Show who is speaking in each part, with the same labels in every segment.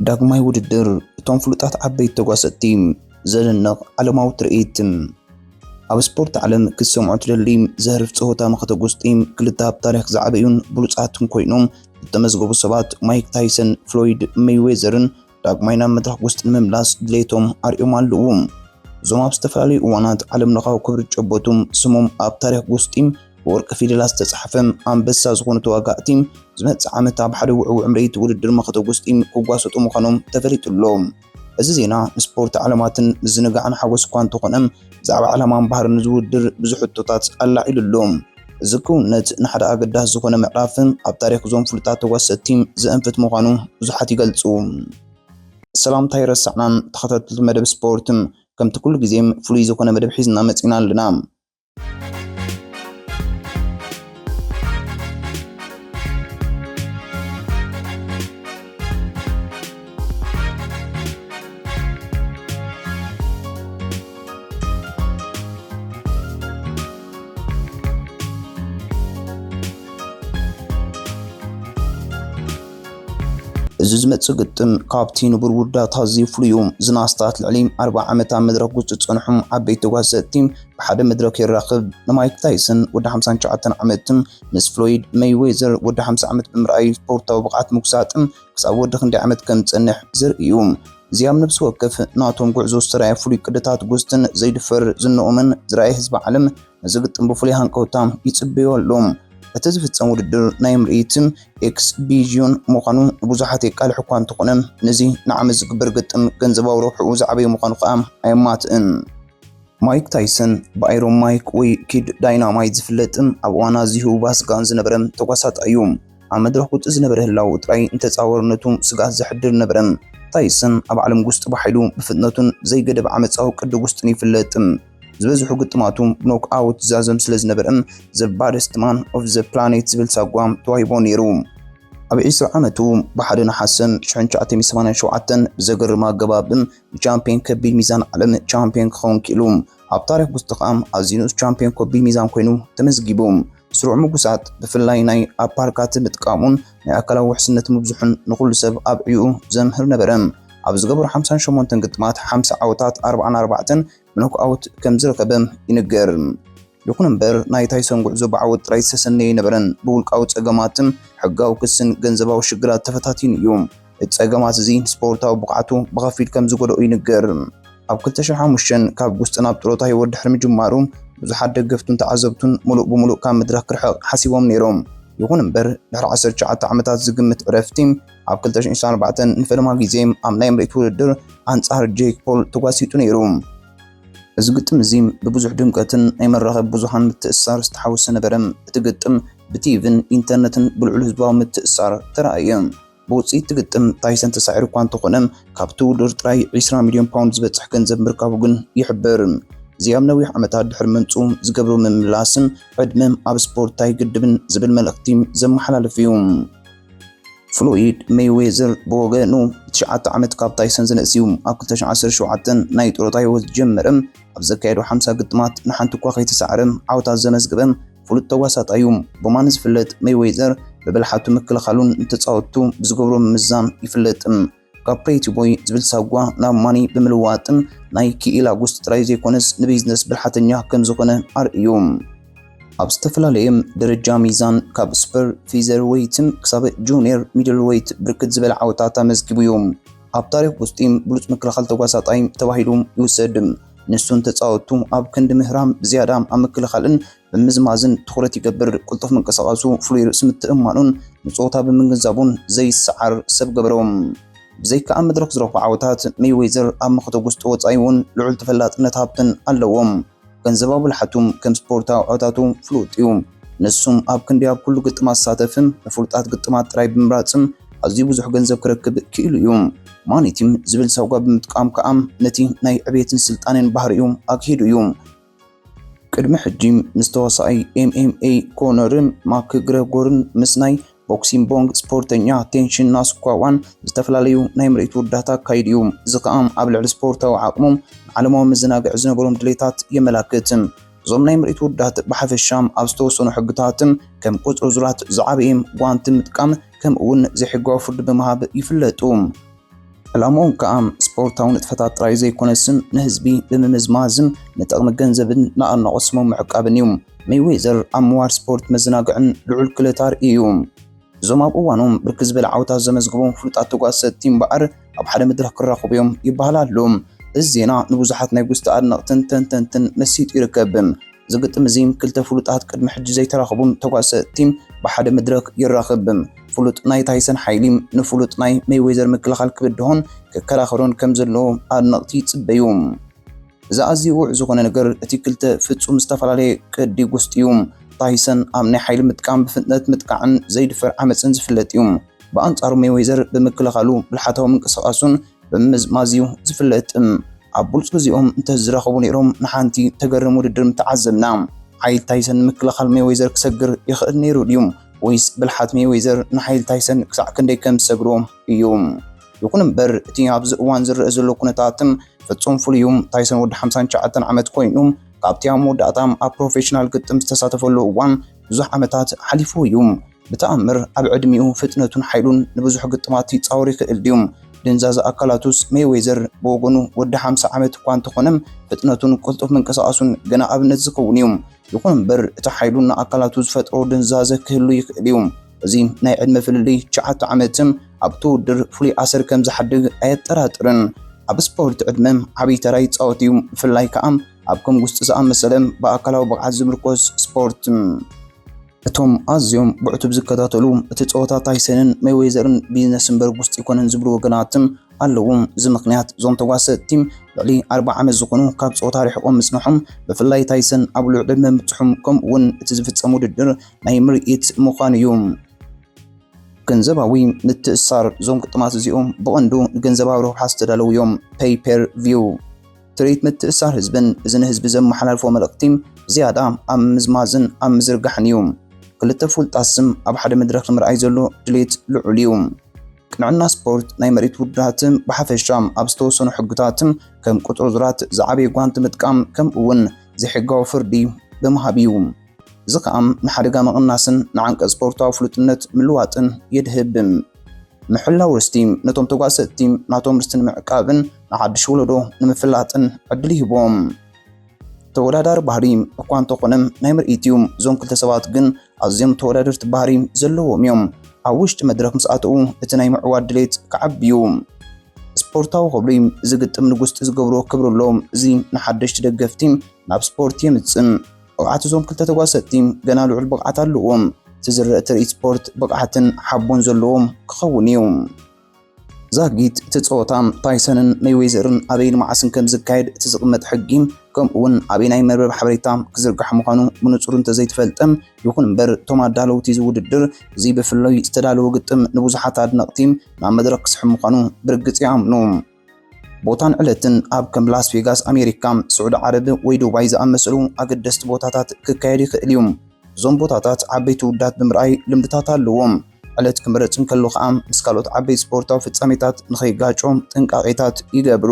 Speaker 1: ዳግማይ ውድድር እቶም ፍሉጣት ዓበይቲ ተጓሰጥቲ ዘደንቕ ዓለማዊ ትርኢት ኣብ ስፖርት ዓለም ክሰምዑ ትደሊ ዘህርፍ ጸወታ መኸተጉስጢ ክልተ ኣብ ታሪኽ ዝዓበዩን ብሉጻትን ኮይኖም ዝተመዝገቡ ሰባት ማይክ ታይሰን ፍሎይድ ሜይዌዘርን ዳግማይ ናብ መድረኽ ውስጥ ንምምላስ ድሌቶም ኣርዮም ኣለዉ። እዞም ኣብ ዝተፈላለዩ እዋናት ዓለም ለኻዊ ክብሪ ጨበጡም ስሞም ኣብ ታሪኽ ውስጢ ወርቂ ፊደላት ዝተጻሕፈ ኣንበሳ ዝኾኑ ተዋጋእቲ ዝመጽእ ዓመት ኣብ ሓደ ውዕዉዕ ምርኢት ውድድር መኸተጉስጢ ክጓሰጡ ምዃኖም ተፈሊጡሎ። እዚ ዜና ንስፖርት ዓለማትን ዝንጋዕን ሓጎስ እኳ እንተኾነ ብዛዕባ ዓላማን ባህርን ዝውድር ብዙሕ ሕቶታት ኣላዒሉሎ። እዚ ክውነት ንሓደ ኣገዳሲ ዝኾነ ምዕራፍ ኣብ ታሪኽ እዞም ፍሉጣት ተጓሰጥቲ ዘእንፍት ምዃኑ ብዙሓት ይገልጹ። ሰላምታ ይረሳዕናን ተኸታተልቲ መደብ ስፖርት ከምቲ ኩሉ ግዜም ፍሉይ ዝኾነ መደብ ሒዝና መፂና ኣለና። እዚ ዝመጽእ ግጥም ካብቲ ንቡር ውዳት ኣዝዩ ፍሉይ ዝናስታት ልዕሊ 40 ዓመታት መድረኽ ውስጥ ዝጸንሑ ዓበይቲ ተጓሰጥቲ ብሓደ መድረኽ ይራኸብ። ንማይክ ታይሰን ወዲ 59 ዓመት ምስ ፍሎይድ ሜይዌዘር ወዲ 50 ዓመት ብምርኣይ ስፖርታዊ ብቕዓት ምጉሳጥም ክሳብ ወዲ ክንደይ ዓመት ከም ዝጸንሕ ዘርኢ እዩ። እዚ ኣብ ነብሲ ወከፍ ናቶም ጉዕዞ ዝተርኣየ ፍሉይ ቅድታት ጉስትን ዘይድፈር ዝንኦምን ዝረኣየ ህዝቢ ዓለም ነዚ ግጥም ብፍሉይ ሃንቀውታ ይጽበዮ ኣሎ። እቲ ዝፍጸም ውድድር ናይ ምርኢት ኤክስቢዥን ምዃኑ ብዙሓት የቃልሑ እኳ እንተኾነ ነዚ ንዓመት ዝግበር ግጥም ገንዘባዊ ረብሕኡ ዝዓበየ ምዃኑ ከዓ ኣየማትእን። ማይክ ታይሰን ብኣይሮን ማይክ ወይ ኪድ ዳይናማይት ዝፍለጥ ኣብ እዋን ኣዝዩ ባስጋን ዝነበረ ተጓሳጣ እዩ። ኣብ መድረኽ ውፅእ ዝነበረ ህላው ጥራይ እንተፃወርነቱ ስጋት ዘሕድር ነበረ። ታይሰን ኣብ ዓለም ጉስጢ ባሒሉ ብፍጥነቱን ዘይገደብ ዓመፃዊ ቅዲ ጉስጥን ይፍለጥ። ዝበዝሑ ግጥማቱ ብኖክ ኣውት ዝዛዘም ስለ ዝነበረ ዘ ባደስት ማን ኦፍ ዘ ፕላኔት ዝብል ሳጓም ተዋሂቦ ነይሩ። ኣብ 20 ዓመቱ ብሓደ ነሓሰ 1987 ብዘገርም ኣገባብ ቻምፒዮን ከቢድ ሚዛን ዓለም ቻምፒዮን ክኸውን ኪኢሉ ኣብ ታሪኽ ውስጥ ከዓ ኣዝዩ ንኡስ ቻምፒዮን ከቢድ ሚዛን ኮይኑ ተመዝጊቡ። ስሩዕ ምጉሳት ብፍላይ ናይ ኣፓርካት ምጥቃሙን ናይ ኣካላዊ ውሕስነት ምብዙሑን ንኹሉ ሰብ ኣብ ዕዩኡ ዘምህር ነበረ። ኣብ ዝገበሩ 58 ግጥማት 50 ዓወታት 44 ብኖክ ኣውት ከም ዝረከበ ይንገር። ይኹን እምበር ናይ ታይሰን ጉዕዞ ብዓወት ጥራይ ዝተሰነየ ነበረን ብውልቃዊ ጸገማትን ሕጋዊ ክስን ገንዘባዊ ሽግራት ተፈታቲን እዩ። እቲ ጸገማት እዚ ስፖርታዊ ብቕዓቱ ብኸፊል ከም ዝጎድኦ ይንገር። ኣብ 2005 ካብ ጉስጢ ናብ ጥሮታ ህይወት ድሕሪ ምጅማሩ ብዙሓት ደገፍቱን ተዓዘብቱን ሙሉእ ብሙሉእ ካብ መድረኽ ክርሕቕ ሓሲቦም ነይሮም። ይኹን እምበር ድሕሪ 19 ዓመታት ዝግምት ዕረፍቲ ኣብ 2024 ንፈለማ ግዜ ኣብ ናይ ምርኢት ውድድር ኣንጻር ጄክ ፖል ተጓሲጡ ነይሩ። እዚ ግጥም እዚ ብብዙሕ ድምቀትን ናይ መራኸቢ ብዙሃን ምትእስሳር ዝተሓወሰ ነበረ። እቲ ግጥም ብቲቪን ኢንተርነትን ብልዑል ህዝባዊ ምትእስሳር ተረኣየ። ብውፅኢት ግጥም ታይሰን ተሳዒሩ እኳ እንተኾነ ካብቲ ውድድር ጥራይ 20 ሚልዮን ፓውንድ ዝበፅሕ ገንዘብ ምርካቡ ግን ይሕብር። እዚ ኣብ ነዊሕ ዓመታት ድሕሪ ምንፁ ዝገብሮ ምምላስን ዕድመ ኣብ ስፖርት ኣይግድብን ዝብል መልእኽቲ ዘመሓላልፍ እዩ። ፍሎይድ ሜይዌዘር ብወገኑ 9 ዓመት ካብ ታይሰን ዝነእስዩ ኣብ 2017 ናይ ጥሮታ ህይወት ጀመረ። ኣብ ዘካየዱ 50 ግጥማት ንሓንቲ እኳ ከይተሳዕረ ዓወታት ዘመዝገበ ፍሉጥ ተጓሳጣ እዩ። ብማን ዝፍለጥ ሜይዌዘር ብብልሓቱ ምክልኻሉን እንተፃወቱ ብዝገብሮ ምምዛን ይፍለጥ። ካብ ፕሬቲ ቦይ ዝብል ሳጓ ናብ ማኒ ብምልዋጥ ናይ ክኢላ ጉስጢ ጥራይ ዘይኮነስ ንቢዝነስ ብልሓተኛ ከም ዝኾነ ኣርእዩ። ኣብ ዝተፈላለየ ደረጃ ሚዛን ካብ ሱፐር ፊዘር ዌይት ክሳብ ጁኒየር ሚድል ዌይት ብርክት ዝበለ ዓወታት ኣመዝጊቡ እዩ። ኣብ ታሪኽ ውስጢ ብሉፅ ምክልኻል ተጓሳጣይ ተባሂሉ ይውሰድ። ንሱን ተፃወቱ ኣብ ክንዲ ምህራም ብዝያዳ ኣብ ምክልኻልን ብምዝማዝን ትኹረት ይገብር። ቅልጡፍ ምንቅስቓሱ ፍሉይ ርእሲ ምትእምማኑን ንፀወታ ብምግንዛቡን ዘይሰዓር ሰብ ገበሮም። ብዘይካ ኣብ መድረኽ ዝረኽቡ ዓወታት ሜይዌዘር ኣብ መኸተጉስጢ ወፃኢ እውን ልዑል ተፈላጥነት ሃብትን ኣለዎም። ገንዘባዊ ብልሓቱም ከም ስፖርታዊ ዓወታቱ ፍሉጥ እዩ። ንሱም ኣብ ክንዲ ኣብ ኩሉ ግጥማት ዝሳተፍን ንፍሉጣት ግጥማት ጥራይ ብምምራፅም ኣዝዩ ብዙሕ ገንዘብ ክረክብ ክኢሉ እዩ። ማኒቲም ዝብል ሳጓ ብምጥቃም ከዓ ነቲ ናይ ዕብየትን ስልጣንን ባህሪኡ ኣክሂዱ እዩ። ቅድሚ ሕጂ ምስ ተዋሳኣይ ኤምኤምኤ ኮነርን ማክግሬጎርን ምስ ናይ ቦክሲንግ ቦንግ ስፖርተኛ ቴንሽን ናስኳዋን ዝተፈላለዩ ናይ ምርኢት ውድዳት ኣካይዱ እዩ። እዚ ከዓ ኣብ ልዕሊ ስፖርታዊ ዓቕሞም ዓለማዊ መዘናግዒ ዝነበሮም ድሌታት የመላክት። እዞም ናይ ምርኢት ውድዳት ብሓፈሻም ኣብ ዝተወሰኑ ሕግታት ከም ቁፅሪ ዙራት ዝዓበየ ጓንቲ ምጥቃም ከም እውን ዘይሕጋዊ ፍርዲ ብምሃብ ይፍለጡ። ዕላማኦም ከዓ ስፖርታዊ ንጥፈታት ጥራይ ዘይኮነስን ንህዝቢ ብምምዝማዝን ንጥቕሚ ገንዘብን ንኣድናቖት ስሞም ምዕቃብን እዩ። ሜይዌዘር ኣብ ምዋር ስፖርት መዘናግዕን ልዑል ክእለታር እዩ። እዞም ኣብ እዋኖም ብርክት ዝበለ ዓወታት ዘመዝግቦም ፍሉጣት ተጓሰቲ እምበኣር ኣብ ሓደ መድረኽ ክራኸቡ እዮም ይበሃላሉ። እዚ ዜና ንብዙሓት ናይ ጉስቲ ኣድነቕትን ተንተንትን መሲጡ ይርከብ። ዝግጥም እዚ ክልተ ፍሉጣት ቅድሚ ሕጂ ዘይተራኸቡን ተጓሰቲ ብሓደ መድረክ ይራኸብ። ፍሉጥ ናይ ታይሰን ሓይሊ ንፍሉጥ ናይ ሜይዌዘር ምክልኻል ክብድሆን ክከራኸሮን ከም ዘለዎ ኣድነቕቲ ይጽበዩ። እዚ ኣዝዩ ውዕ ዝኾነ ነገር እቲ ክልተ ፍጹም ዝተፈላለየ ቅዲ ጉስጢ እዩ። ታይሰን ኣብ ናይ ሓይሊ ምጥቃም ብፍጥነት ምጥቃዕን ዘይድፈር ዓመፅን ዝፍለጥ እዩ። ብኣንጻሩ ሜይዌዘር ብምክልኻሉ ብልሓታዊ ምንቅስቓሱን ብምዝማዝዩ ዝፍለጥ። ኣብ ብሉፅ ግዚኦም እንተዝራኸቡ ነይሮም ንሓንቲ ተገርም ውድድር ምተዓዘብና። ሓይሊ ታይሰን ንምክልኻል ሜይዌዘር ክሰግር ይኽእል ነይሩ ድዩ ወይስ ብልሓት ሜይዌዘር ንሓይሊ ታይሰን ክሳዕ ክንደይ ከም ዝሰግሮ እዩ? ይኹን እምበር እቲ ኣብዚ እዋን ዝረአ ዘሎ ኩነታትም ፍጹም ፍሉይ እዩ። ታይሰን ወዲ 59 ዓመት ኮይኑ ካብቲ ኣብ መወዳእታ ኣብ ፕሮፌሽናል ግጥም ዝተሳተፈሉ እዋን ብዙሕ ዓመታት ሓሊፉ እዩ። ብተኣምር ኣብ ዕድሚኡ ፍጥነቱን ሓይሉን ንብዙሕ ግጥማት ይፃወር ይኽእል ድዩ? ድንዛዝ ኣካላቱስ ሜይዌዘር ብወገኑ ወዲ 50 ዓመት እኳ እንተኾነም ፍጥነቱን ቅልጡፍ ምንቅስቓሱን ገና ኣብነት ዝኸውን እዩ። ይኹን እምበር እቲ ሓይሉን ኣካላቱ ዝፈጥሮ ድንዛዘ ክህሉ ይኽእል እዩ። እዚ ናይ ዕድመ ፍልልይ 9 ዓመትም ኣብቲ ውድድር ፍሉይ ኣሰር ከም ዝሓድግ ኣየጠራጥርን። ኣብ ስፖርት ዕድመ ዓብይ ተራ ይፃወት እዩ። ብፍላይ ከዓ ኣብ ከም ጉስጢ ዝኣመሰለ ብኣካላዊ ብቕዓት ዝምርኮስ ስፖርት። እቶም ኣዝዮም ብዕቱብ ዝከታተሉ እቲ ጸወታ ታይሰንን ሜይዌዘርን ቢዝነስ እምበር ጉስጢ ይኮነን ዝብሉ ወገናትም ኣለዉ። እዚ ምክንያት እዞም ተጓሰቲ ልዕሊ 40 ዓመት ዝኾኑ ካብ ጸወታ ሪሕቆም ምጽንሖም ብፍላይ ታይሰን ኣብ ልዑል ዕድመ ምብጽሖም ከምኡ'ውን እቲ ዝፍጸም ውድድር ናይ ምርኢት ምዃኑ እዩ። ገንዘባዊ ምትእስሳር እዞም ግጥማት እዚኦም ብቐንዱ ንገንዘባዊ ረብሓ ዝተዳለዉ እዮም። ፔይ ፐር ቪው ትርኢት ምትእስሳር ህዝብን እዚ ንህዝቢ ዘመሓላልፎ መልእኽቲ ዝያዳ ኣብ ምዝማዝን ኣብ ምዝርጋሕን እዩ። ክልተ ፍሉጣት ስም ኣብ ሓደ መድረኽ ንምርኣይ ዘሎ ድሌት ልዑል እዩ። ቅንዕና ስፖርት ናይ መሬት ውድድራትን ብሓፈሻ ኣብ ዝተወሰኑ ሕግታትን ከም ቁጥር ዙራት ዝዓበየ ጓንቲ ምጥቃም ከምኡ'ውን ዘይሕጋዊ ፍርዲ ብምሃብ እዩ። እዚ ከዓ ንሓደጋ መቕናስን ንዓንቀጽ ስፖርታዊ ፍሉጥነት ምልዋጥን የድህብ። ምሕላው ርስቲ ነቶም ተጓሰቲ ናቶም ርስቲ ንምዕቃብን ንሓድሽ ወለዶ ንምፍላጥን ዕድል ይህቦም። ተወዳዳሪ ባህሪ እኳ እንተኾነም ናይ ምርኢት እዩ። እዞም ክልተ ሰባት ግን ኣዝዮም ተወዳደርቲ ባህሪ ዘለዎም እዮም። ኣብ ውሽጢ መድረክ ምስ ኣተው እቲ ናይ ምዕዋድ ድሌት ክዓብዩ ስፖርታዊ ክብሪ ዝግጥም ንጉስጢ ዝገብሮ ክብረሎም እዚ ንሓደሽቲ ደገፍቲ ናብ ስፖርት የምጽእ። ብቕዓት እዞም ክልተ ተጓሰቲ ገና ልዑል ብቕዓት ኣለዎም። እቲ ዝረአ ትርኢት ስፖርት ብቕዓትን ሓቦን ዘለዎም ክኸውን እዩ። ዛጊት እቲ ጸወታ ታይሰንን ሜይዌዘርን ኣበይን መዓስን ከም ዝካየድ እቲ ዝቕመጥ ሕጊ ከምኡ'ውን ኣበይ ናይ መርበብ ሓበሬታ ክዝርጋሕ ምዃኑ ብንጹር እንተዘይተፈልጠም ይኹን እምበር እቶም ኣዳለውቲ ዝውድድር እዚ ብፍሉይ ዝተዳለወ ግጥም ንብዙሓት ኣድነቕቲ ናብ መድረክ ክስሕብ ምዃኑ ብርግጽ ይኣምኑ። ቦታን ዕለትን ኣብ ከም ላስ ቬጋስ ኣሜሪካ፣ ስዑዲ ዓረብ ወይ ዱባይ ዝኣመሰሉ ኣገደስቲ ቦታታት ክካየድ ይኽእል እዩ። እዞም ቦታታት ዓበይቲ ውዳት ብምርኣይ ልምድታት ኣለዎም። ዕለት ክምረጽን ከሎ ከዓ ምስ ካልኦት ዓበይቲ ስፖርታዊ ፍጻሜታት ንኸይጋጮም ጥንቃቄታት ይገብሩ።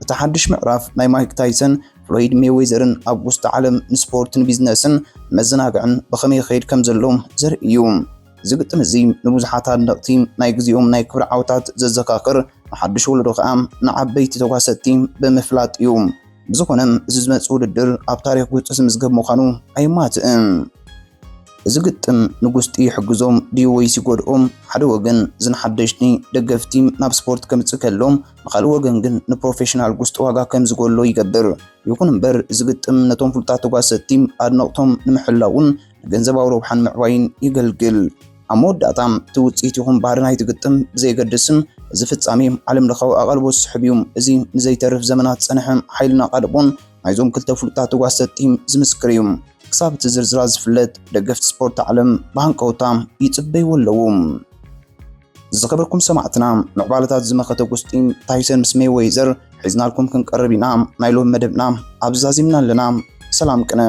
Speaker 1: እቲ ሓድሽ ምዕራፍ ናይ ማይክ ታይሰን ፍሎይድ ሜይዌዘርን ኣብ ውሽጢ ዓለም ንስፖርትን ቢዝነስን መዘናግዕን ብኸመይ ይኸይድ ከም ዘሎም ዘርኢ እዩ። እዚ ግጥም እዚ ንብዙሓት ኣድነቕቲ ናይ ግዚኦም ናይ ክብሪ ዓወታት ዘዘኻኽር ንሓድሽ ወለዶ ከዓ ንዓበይቲ ተጓሰቲ ብምፍላጥ እዩ። ብዝኾነም እዚ ዝመጽእ ውድድር ኣብ ታሪክ ጉስጢ ዝምዝገብ ምዃኑ ኣይማትእን። እዚ ግጥም ንጉስጢ ይሕግዞም ድዩ ወይስ ይጎድኦም? ሓደ ወገን ዝንሓደሽቲ ደገፍቲ ናብ ስፖርት ከምጽእ ከሎም ንኻልእ ወገን ግን ንፕሮፌሽናል ጉስጢ ዋጋ ከም ዝጎሎ ይገብር። ይኹን እምበር እዚ ግጥም ነቶም ፍሉጣት ተጓሰቲ ኣድነቕቶም ንምሕላውን ንገንዘባዊ ረብሓን ምዕባይን ይገልግል። ኣብ መወዳእታ እቲ ውፅኢት ይኹን ባህሪ ናይቲ ግጥም ብዘይገድስም እዚ ፍጻሜ ዓለም ለኻዊ ኣቓልቦ ዝስሕብ እዩ። እዚ ንዘይተርፍ ዘመናት ፀንሐ ሓይልና ቃልቦን ናይዞም ክልተ ፍሉጣት ተጓሰቲ ዝምስክር እዩ። ክሳብ እቲ ዝርዝራት ዝፍለጥ ደገፍቲ ስፖርት ዓለም ብሃንቀውታ ይጽበይዎ ኣለዉ። ዝኸበርኩም ሰማዕትና ምዕባለታት ዝመኸተ ጉስጢ ታይሰን ምስ ሜይዌዘር ሒዝናልኩም ክንቀርብ ኢና። ናይ ሎሚ መደብና ኣብዛዚምና ኣለና። ሰላም ቅነ